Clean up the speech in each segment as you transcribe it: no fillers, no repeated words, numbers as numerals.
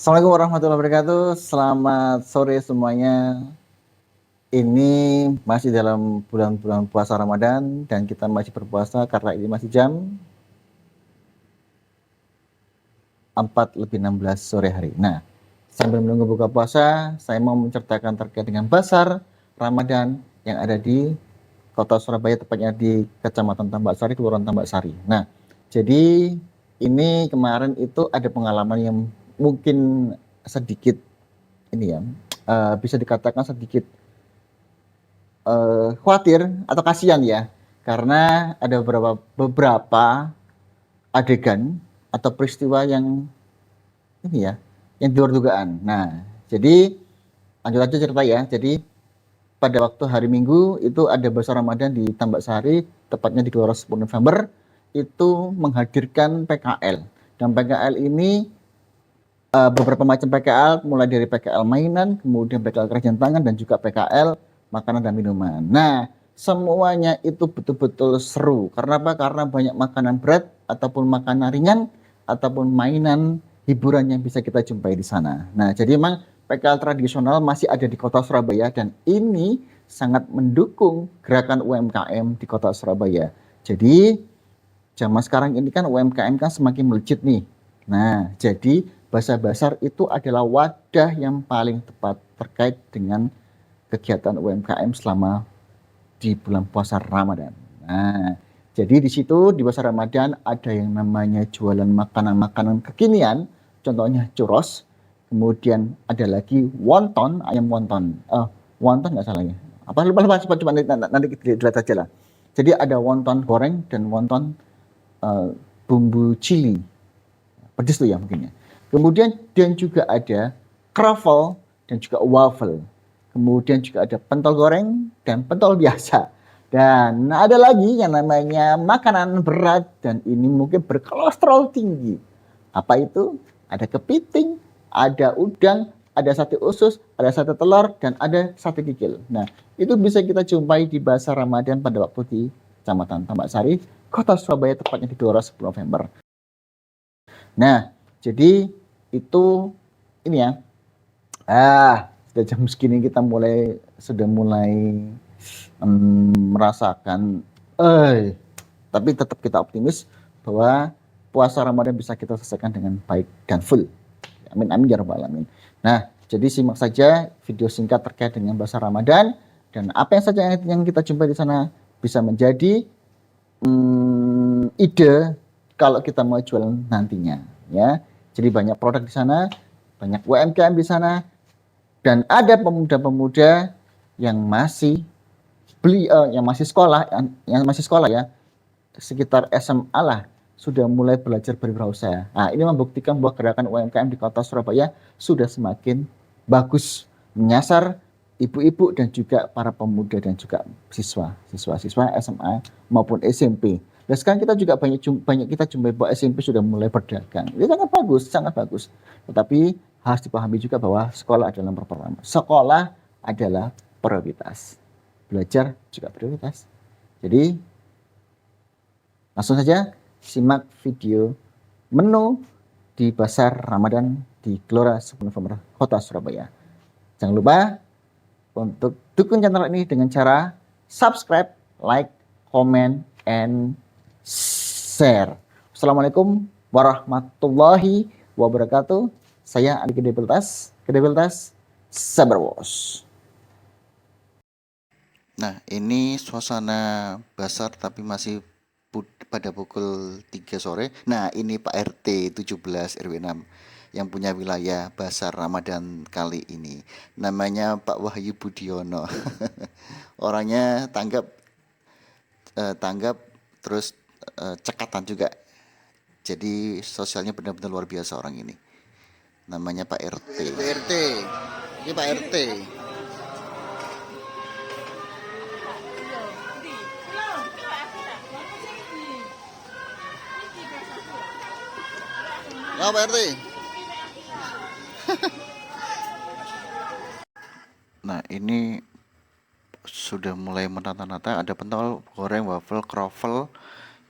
Assalamualaikum warahmatullahi wabarakatuh. Selamat sore semuanya. Ini masih dalam bulan-bulan puasa Ramadan dan kita masih berpuasa karena ini masih jam 4:16 sore hari. Nah, sambil menunggu buka puasa, saya mau menceritakan terkait dengan Basar Ramadan yang ada di Kota Surabaya, tepatnya di Kecamatan Tambak Sari, Kelurahan Tambak Sari. Nah, jadi ini kemarin itu ada pengalaman yang mungkin sedikit ini ya, bisa dikatakan sedikit khawatir atau kasihan ya, karena ada beberapa adegan atau peristiwa yang ini ya, yang di luar dugaan. Nah, jadi lanjut aja cerita ya. Jadi pada waktu hari Minggu itu ada Basar Ramadan di Tambak Sari, tepatnya di Kelurahan 10 November, itu menghadirkan PKL. Dan PKL ini beberapa macam PKL, mulai dari PKL mainan, kemudian PKL kerajinan tangan, dan juga PKL makanan dan minuman. Nah, semuanya itu betul-betul seru. Karena apa? Karena banyak makanan berat, ataupun makanan ringan, ataupun mainan hiburan yang bisa kita jumpai di sana. Nah, jadi memang PKL tradisional masih ada di kota Surabaya, dan ini sangat mendukung gerakan UMKM di kota Surabaya. Jadi, zaman sekarang ini kan UMKM kan semakin melejit nih. Nah, jadi Basar itu adalah wadah yang paling tepat terkait dengan kegiatan UMKM selama di bulan puasa Ramadan. Nah, jadi di situ di Basar Ramadan ada yang namanya jualan makanan-makanan kekinian, contohnya churros, kemudian ada lagi wonton, ayam wonton. Wonton nggak salah ya. Apa lupa coba nanti dilihat aja lah. Jadi ada wonton goreng dan wonton bumbu cili, pedes tuh ya mungkin ya. Kemudian dan juga ada croffle dan juga waffle. Kemudian juga ada pentol goreng dan pentol biasa. Dan ada lagi yang namanya makanan berat dan ini mungkin berkolesterol tinggi. Apa itu? Ada kepiting, ada udang, ada sate usus, ada sate telur, dan ada sate kikil. Nah, itu bisa kita jumpai di Basar Ramadan pada waktu di Kecamatan Tambak Sari, Kota Surabaya, tepatnya di Gelora 10 November. Nah, jadi itu ini ya. Sudah jam segini kita sudah mulai merasakan tapi tetap kita optimis bahwa puasa Ramadan bisa kita selesaikan dengan baik dan full. Amin amin ya rabbal alamin. Nah, jadi simak saja video singkat terkait dengan puasa Ramadan dan apa yang saja yang kita jumpai di sana bisa menjadi ide kalau kita mau jual nantinya ya. Jadi banyak produk di sana, banyak UMKM di sana, dan ada pemuda-pemuda yang masih yang masih sekolah ya, sekitar SMA lah, sudah mulai belajar berwirausaha. Nah, ini membuktikan bahwa gerakan UMKM di kota Surabaya sudah semakin bagus, menyasar ibu-ibu dan juga para pemuda dan juga siswa SMA maupun SMP. Dan sekarang kita juga banyak kita jumpai bahwa SMP sudah mulai berdagang. Itu sangat bagus, sangat bagus. Tetapi harus dipahami juga bahwa sekolah adalah nomor pertama. Sekolah adalah prioritas. Belajar juga prioritas. Jadi langsung saja simak video menu di Basar Ramadan di Gelora 10 November Kota Surabaya. Jangan lupa untuk dukung channel ini dengan cara subscribe, like, comment, and share. Assalamualaikum warahmatullahi wabarakatuh. Saya Andi Kredibilitas, sabar bos. Nah, ini suasana Basar tapi masih pada pukul 3 sore. Nah, ini Pak RT 17 RW 6 yang punya wilayah Basar Ramadan kali ini. Namanya Pak Wahyu Budiono. Orangnya tanggap terus cekatan juga. Jadi sosialnya benar-benar luar biasa orang ini. Namanya Pak RT. Pak RT. Ini Pak RT. Ya Pak RT. Nah, ini sudah mulai menata-nata, ada pentol goreng, waffle, croffle.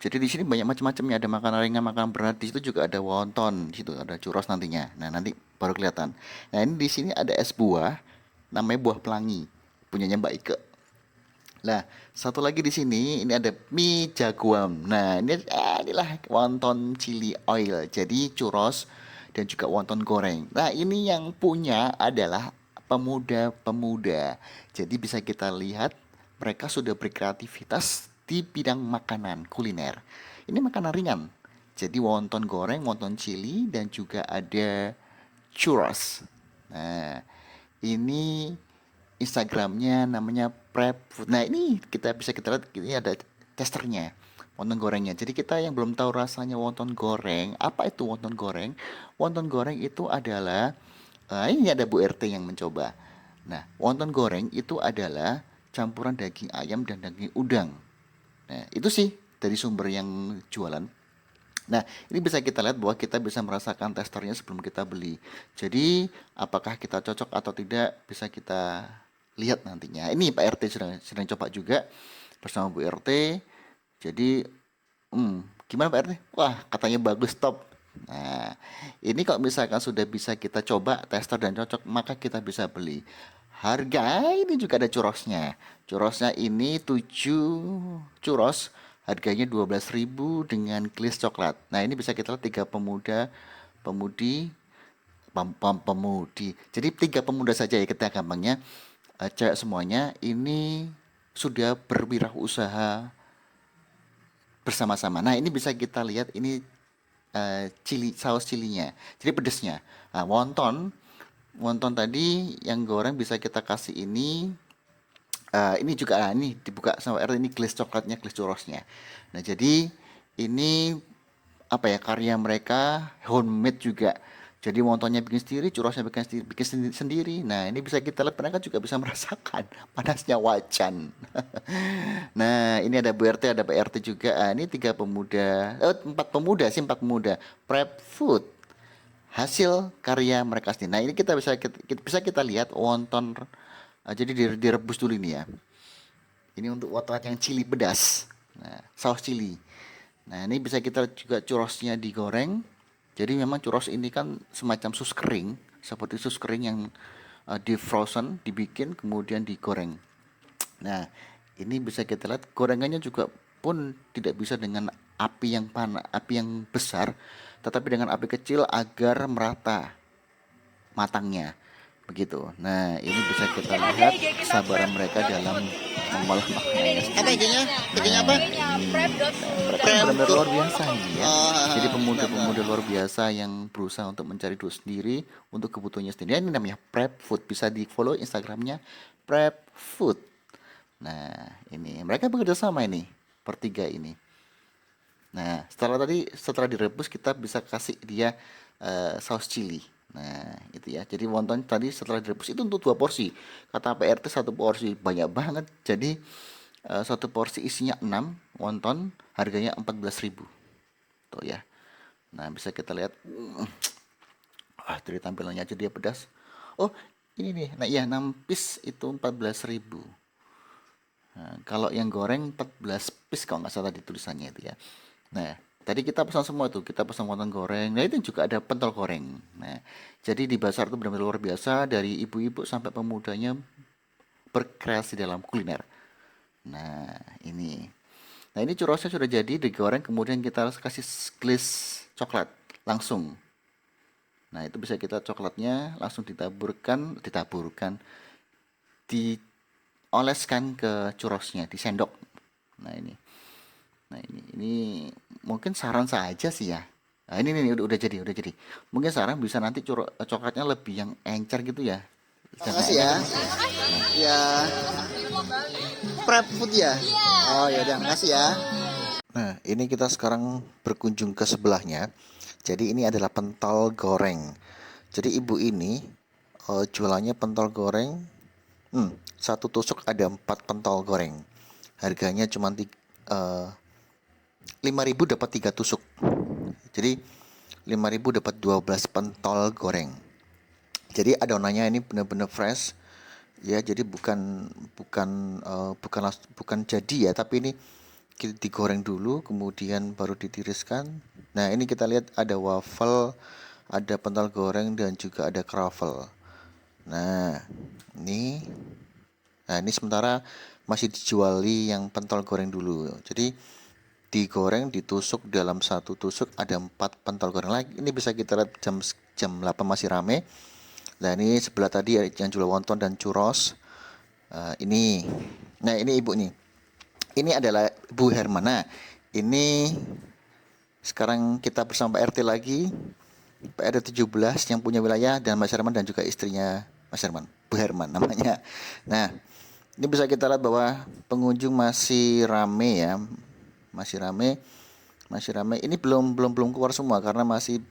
Jadi di sini banyak macam-macamnya, ada makanan ringan, makanan berat. Di situ juga ada wonton, di situ ada churros nantinya. Nah, nanti baru kelihatan. Nah, ini di sini ada es buah, namanya buah pelangi, punyanya Mbak Ike. Nah, satu lagi di sini ini ada mie jagoan. Nah, inilah wonton chili oil. Jadi churros dan juga wonton goreng. Nah, ini yang punya adalah pemuda-pemuda. Jadi bisa kita lihat mereka sudah berkreativitas di bidang makanan kuliner. Ini makanan ringan. Jadi wonton goreng, wonton chili dan juga ada churros. Nah, ini Instagramnya namanya Prep Food. Nah ini kita lihat ini ada testernya wonton gorengnya. Jadi kita yang belum tahu rasanya wonton goreng, apa itu wonton goreng? Wonton goreng itu adalah ini ada Bu RT yang mencoba. Nah wonton goreng itu adalah campuran daging ayam dan daging udang. Nah itu sih dari sumber yang jualan. Nah, ini bisa kita lihat bahwa kita bisa merasakan testernya sebelum kita beli. Jadi, apakah kita cocok atau tidak bisa kita lihat nantinya. Ini Pak RT sedang coba juga bersama Bu RT. Jadi, gimana Pak RT? Wah, katanya bagus top. Nah, ini kalau misalkan sudah bisa kita coba tester dan cocok, maka kita bisa beli. Harga ini juga ada curosnya. Curosnya ini 7 curos, harganya 12.000 dengan klis coklat. Nah, ini bisa kita lihat tiga pemuda, pemudi, pemudi. Jadi tiga pemuda saja ya kita gampangnya. Cewek semuanya ini sudah berwirausaha bersama-sama. Nah, ini bisa kita lihat ini saus cilinya. Jadi pedesnya. Nah, wonton wonton tadi yang goreng bisa kita kasih ini juga ini dibuka sama R ini glaze coklatnya, glaze churrosnya. Nah, jadi ini apa ya karya mereka homemade juga. Jadi wontonnya bikin sendiri, churrosnya bikin sendiri. Nah, ini bisa kita lihat mereka juga bisa merasakan panasnya wajan. Nah, ini ada Bu RT, ada Pak RT juga. Ah, ini tiga pemuda, empat pemuda sih, empat pemuda. Prep food hasil karya mereka sendiri. Nah, ini bisa kita lihat wonton. Jadi direbus dulu ini ya. Ini untuk wonton yang cili pedas. Nah, saus cili. Nah, ini bisa kita juga churrosnya digoreng. Jadi memang churros ini kan semacam sus kering, seperti sus kering yang di frozen, dibikin kemudian digoreng. Nah, ini bisa kita lihat gorengannya juga pun tidak bisa dengan api yang besar, tetapi dengan api kecil agar merata matangnya. Begitu. Nah, ini bisa kita lihat kesabaran mereka dalam mengolah makanannya Apa sendiri. IG-nya? IG-nya apa? Nah, ini mereka Prep benar-benar Food. luar biasa ini ya. Jadi Oh, pemuda-pemuda luar biasa yang berusaha untuk mencari duit sendiri untuk kebutuhannya sendiri. Ini namanya Prep Food. Bisa di follow Instagramnya Prep Food. Nah, ini mereka bekerja sama ini bertiga ini. Nah, setelah direbus kita bisa kasih dia saus cili. Nah, itu ya. Jadi wonton tadi setelah direbus itu untuk dua porsi. Kata PRT satu porsi banyak banget. Jadi satu porsi isinya 6 wonton, harganya 14.000. Tuh ya. Nah, bisa kita lihat. Dari tampilannya aja dia pedas. Oh, ini nih. Nah, iya 6 piece itu 14.000. Nah, kalau yang goreng 14 piece kalau nggak salah di tulisannya itu ya. Nah, tadi kita pesan semua tuh, kita pesan wonton goreng. Nah, itu juga ada pentol goreng. Nah, jadi di pasar itu benar-benar luar biasa dari ibu-ibu sampai pemudanya berkreasi dalam kuliner. Nah, ini. Nah, ini churrosnya sudah jadi digoreng kemudian kita kasih glaze coklat langsung. Nah, itu bisa kita coklatnya langsung ditaburkan, dioleskan ke churrosnya, di sendok. Nah, ini. Nah, ini mungkin saran saja sih ya. Nah, ini nih udah jadi. Mungkin saran bisa nanti coklatnya lebih yang encer gitu ya. Jangan makasih ya. enak gitu ya. Ya, Prep Food ya. Oh ya udah, makasih ya. Nah, ini kita sekarang berkunjung ke sebelahnya. Jadi ini adalah pentol goreng. Jadi ibu ini jualannya pentol goreng. Satu tusuk ada 4 pentol goreng. Harganya cuma 5.000 dapat 3 tusuk. Jadi 5.000 dapat 12 pentol goreng. Jadi adonannya ini benar-benar fresh. Ya, jadi bukan jadi ya, tapi ini digoreng dulu, kemudian baru ditiriskan. Nah, ini kita lihat ada waffle, ada pentol goreng, dan juga ada croffle. Nah, ini ini sementara masih dijuali yang pentol goreng dulu. Jadi digoreng, ditusuk, dalam satu tusuk ada 4 pentol goreng lagi. Ini bisa kita lihat jam 8 masih rame. Nah, ini sebelah tadi yang jual wonton dan churros. Ini, nah ini ibu nih. Ini adalah Bu Hermana. Ini sekarang kita bersama Pak RT lagi, Pak RT 17 yang punya wilayah, dan Mas Herman dan juga istrinya Mas Herman, Bu Herman namanya. Nah, ini bisa kita lihat bahwa pengunjung masih rame ya, masih rame. Ini belum keluar semua karena masih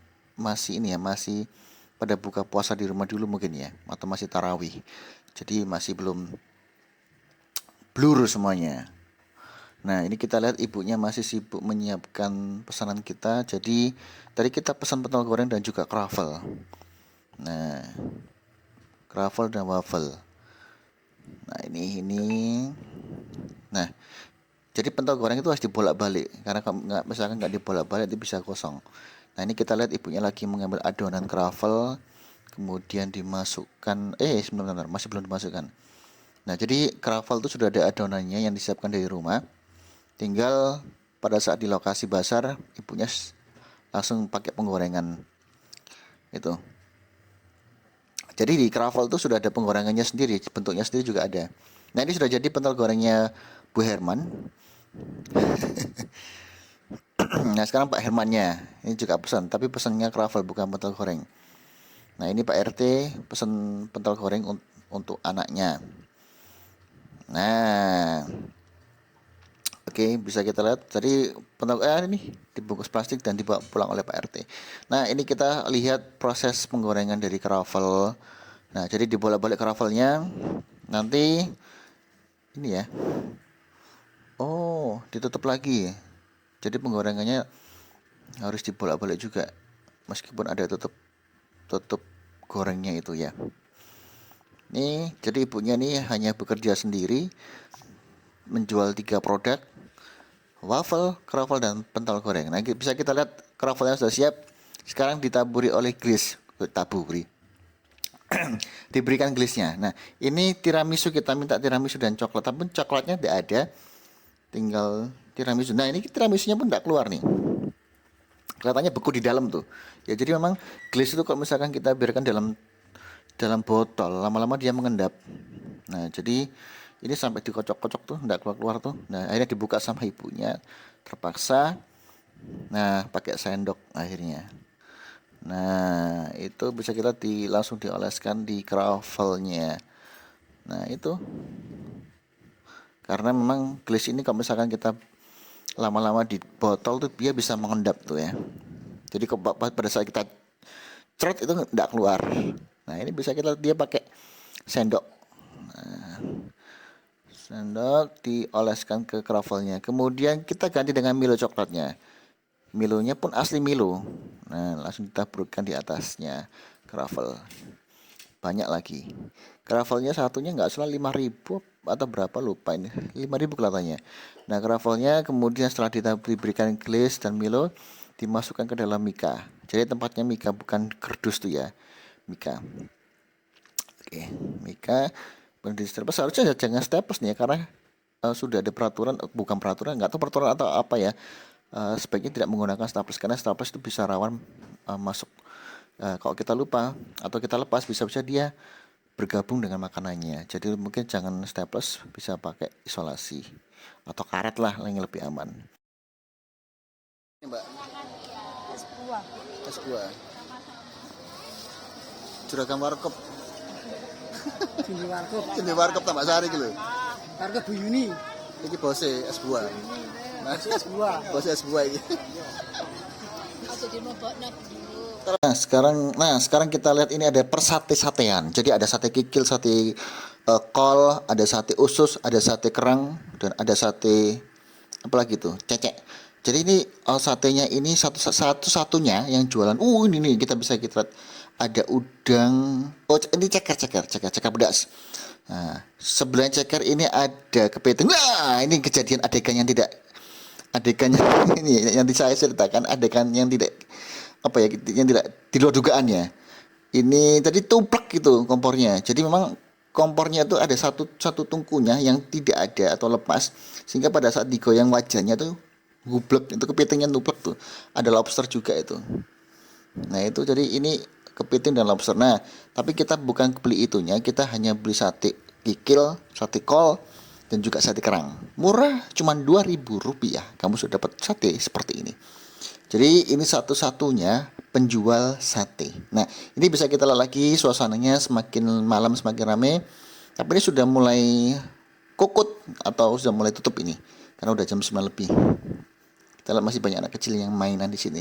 ini ya, masih pada buka puasa di rumah dulu mungkin ya, atau masih tarawih. Jadi masih belum blur semuanya. Nah, ini kita lihat ibunya masih sibuk menyiapkan pesanan kita. Jadi tadi kita pesan pentol goreng dan juga croffle. Nah, croffle dan waffle. Nah, ini. Nah, jadi pentol goreng itu harus dibolak-balik, karena kalau misalkan nggak dibolak-balik itu bisa kosong. Nah, ini kita lihat ibunya lagi mengambil adonan croffle, kemudian dimasukkan. Sebentar, masih belum dimasukkan. Nah, jadi croffle itu sudah ada adonannya yang disiapkan dari rumah. Tinggal pada saat di lokasi basar, ibunya langsung pakai penggorengan itu. Jadi di croffle itu sudah ada penggorengannya sendiri, bentuknya sendiri juga ada. Nah, ini sudah jadi pentol gorengnya Bu Herman. Nah, sekarang Pak Hermannya ini juga pesan, tapi pesannya croffle bukan pentol goreng. Nah, ini Pak RT pesan pentol goreng untuk anaknya. Nah, oke, bisa kita lihat tadi pentol ini dibungkus plastik dan dibawa pulang oleh Pak RT. Nah, ini kita lihat proses penggorengan dari croffle. Nah, jadi dibolak-balik croffle-nya. Nanti ini ya. Oh, ditutup lagi. Jadi penggorengannya harus dibolak-balik juga, meskipun ada tutup gorengnya itu ya. Nih, jadi ibunya nih hanya bekerja sendiri, menjual 3 produk, waffle, croffle, dan pentol goreng. Nah, bisa kita lihat croffle-nya sudah siap. Sekarang ditaburi oleh glaze, diberikan glaze-nya. Nah, ini tiramisu, kita minta tiramisu dan coklat, tapi coklatnya tidak ada, tinggal tiramisu. Nah, ini tiramisunya pun tidak keluar nih, kelihatannya beku di dalam tuh ya. Jadi memang glaze itu kalau misalkan kita biarkan dalam botol, lama-lama dia mengendap. Nah, jadi ini sampai dikocok-kocok tuh tidak keluar tuh. Nah, akhirnya dibuka sama ibunya, terpaksa. Nah, pakai sendok akhirnya. Nah, itu bisa kita langsung dioleskan di croffle-nya. Nah, itu karena memang glaze ini kalau misalkan kita lama-lama di botol tuh dia bisa mengendap tuh ya. Jadi pada saat kita cerot itu nggak keluar. Nah, ini bisa dia pakai sendok. Nah, sendok dioleskan ke croffle-nya. Kemudian kita ganti dengan Milo coklatnya. Milonya pun asli Milo. Nah, langsung ditaburkan di atasnya croffle. Banyak lagi. Croffle-nya satunya nggak salah 5.000 atau berapa lupa ini. 5.000 kelihatannya. Nah, croffle-nya kemudian setelah diberikan glaze dan Milo, dimasukkan ke dalam mika. Jadi tempatnya mika, bukan kerdus tuh ya. Mika. Oke, mika. Kemudian staples, harusnya jangan staples nih ya, karena sudah ada peraturan, bukan peraturan, nggak tahu peraturan atau apa ya. Sebaiknya tidak menggunakan staples karena staples itu bisa rawan masuk. Kalau kita lupa atau kita lepas, bisa-bisa dia bergabung dengan makanannya. Jadi mungkin jangan staples, bisa pakai isolasi atau karet lah yang lebih aman. Ini Mbak, es buah. Juragan warkop. Sini warkop tambah sehari gitu. Warkop Bu Yuni. Ini bose es buah. Bose es buah ini. Nah, sekarang kita lihat ini ada persate-satean. Jadi ada sate kikil, sate kol, ada sate usus, ada sate kerang, dan ada sate apa lagi tuh? Cecek. Jadi ini satenya ini satu-satunya yang jualan. Ini nih kita lihat ada udang. Oh, ini ceker pedas. Nah, sebelah ceker ini ada kepiting. Nah, ini kejadian adegan yang tidak adegannya ini yang saya ceritakan adegan yang tidak apa ya, yang tidak di luar dugaannya. Ini tadi tuplek gitu kompornya. Jadi memang kompornya itu ada satu satu tungkunya yang tidak ada atau lepas, sehingga pada saat digoyang wajahnya tuh gublek, itu kepitingnya tuplek tuh. Ada lobster juga itu. Nah itu jadi ini kepiting dan lobster. Nah tapi kita bukan beli itunya, kita hanya beli sate kikil, sate kol, dan juga sate kerang. Murah, cuma Rp2.000. Kamu sudah dapat sate seperti ini. Jadi ini satu-satunya penjual sate. Nah ini bisa kita lihat lagi suasananya, semakin malam semakin ramai. Tapi ini sudah mulai kukut atau sudah mulai tutup ini, karena udah jam 9 lebih. Kita lihat masih banyak anak kecil yang mainan di sini.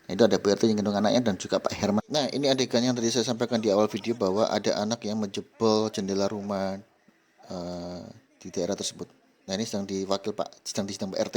Nah, itu ada PRT yang gendong anaknya dan juga Pak Herman. Nah, ini adegan yang tadi saya sampaikan di awal video bahwa ada anak yang menjebol jendela rumah di daerah tersebut. Nah, ini sedang diwakil Pak, sedang Pak RT.